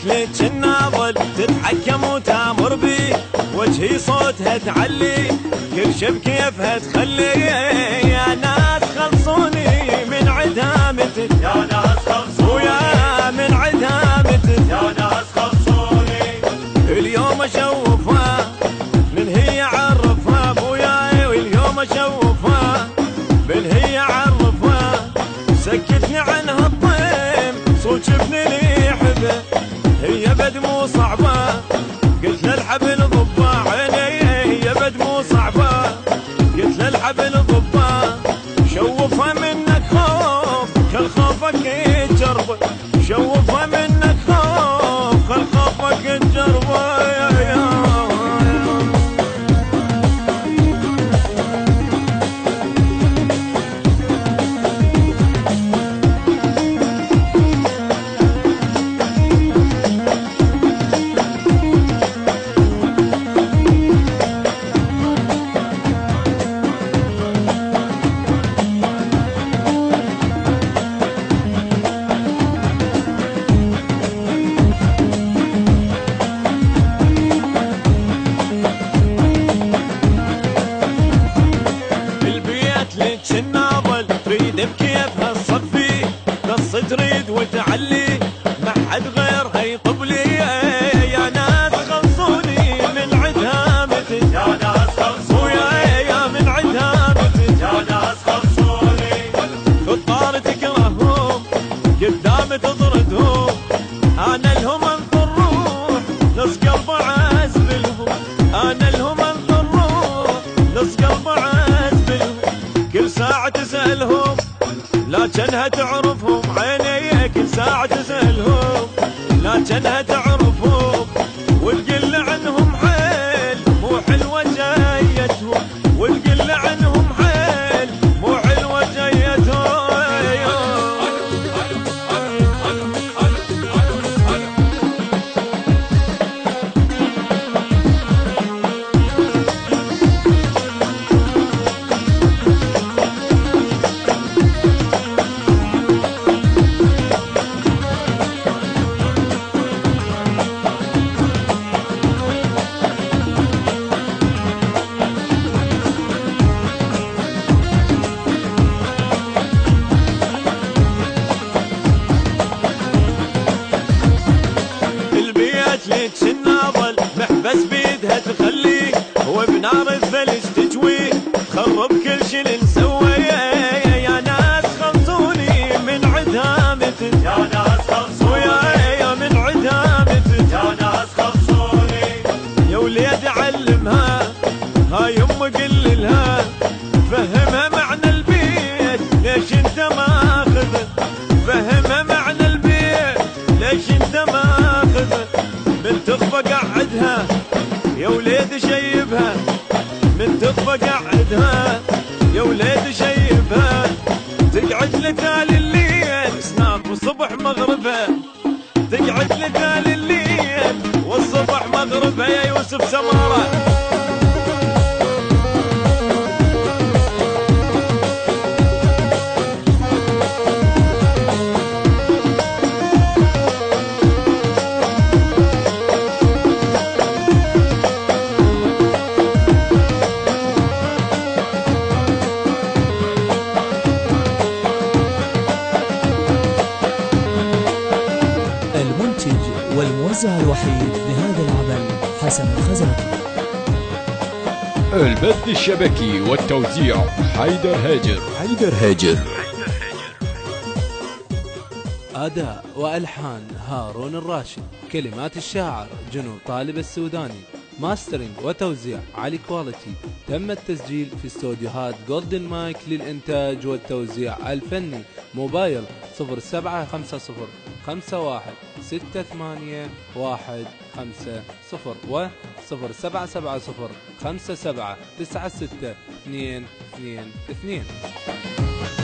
لك الناظل تتحكم وتامر بي، وجهي صوتها تعلي، كل شي بكيفها تخلي. يا ناس خلصوني من عدامتك، يا ناس خلصوني ويا من عدامتك، يا ناس خلصوني. اليوم اشوفها من هي عرفها ابوياي، واليوم اشوفها من هي عرفها. سكتني عنها الطيم صوت ابني لي يحبه، هي بد مو صعبة، قلت له الحبل ضبة عيني. هي بد مو صعبة، قلت له الحبل ضبة. شوفها منك خوف خل خوفك يجربه، شوفها منك خوف خل خوفك يجربه. الناظل تريد بكيفها تصفي، قص تريد وتعلي، ما حد غيرها يطب لي. يا ناس خلصوني من عدامتك، يا ناس خلصوني ويا من عدامتك، يا ناس خلصوني. خطار تكرههم قدام تطردهم، انا لهم انثر روح نص قلب عازبلهم، انا لهم انثر روح نص قلب عازبلهم. كل ساعة تسألهم لكنها تعرفهم عيني، كل ساعة تسألهم لكنها تعرفهم. وتقل عنهم حيل مو حلوة جايتهم، وتقل عنهم حيل مو حلوة جايتهم. لك الناظل محبس بيدها تخلي، وبنار الثلج تجوي، تخرب كل شي نسوي. يا ناس خلصوني من عدامتك، يا ناس خلصوني ويا من عدامتك، يا ناس خلصوني. يا وليد علمها هاي ام قل لها، فهمها معنى البيت ليش انت ماخذه، فهمها معنى البيت ليش انت ماخذه. من تخفى قعدها يا وليد شيبها، من تخفى قعدها يا وليد شيبها. تقعد لتالي الليل سناك والصبح مغربها، تقعد لتالي الليل والصبح مغربها. يا يوسف سمارة والموزع الوحيد لهذا العمل حسن الخزاكي. البث الشبكي والتوزيع حيدر هاجر. أداء وألحان هارون الراشد، كلمات الشاعر جنوب طالب السوداني، ماسترينج وتوزيع علي كواليتي. تم التسجيل في استوديوهات جولدن مايك للإنتاج والتوزيع الفني. موبايل 0750 51 68 150 و 0770 57 96 222.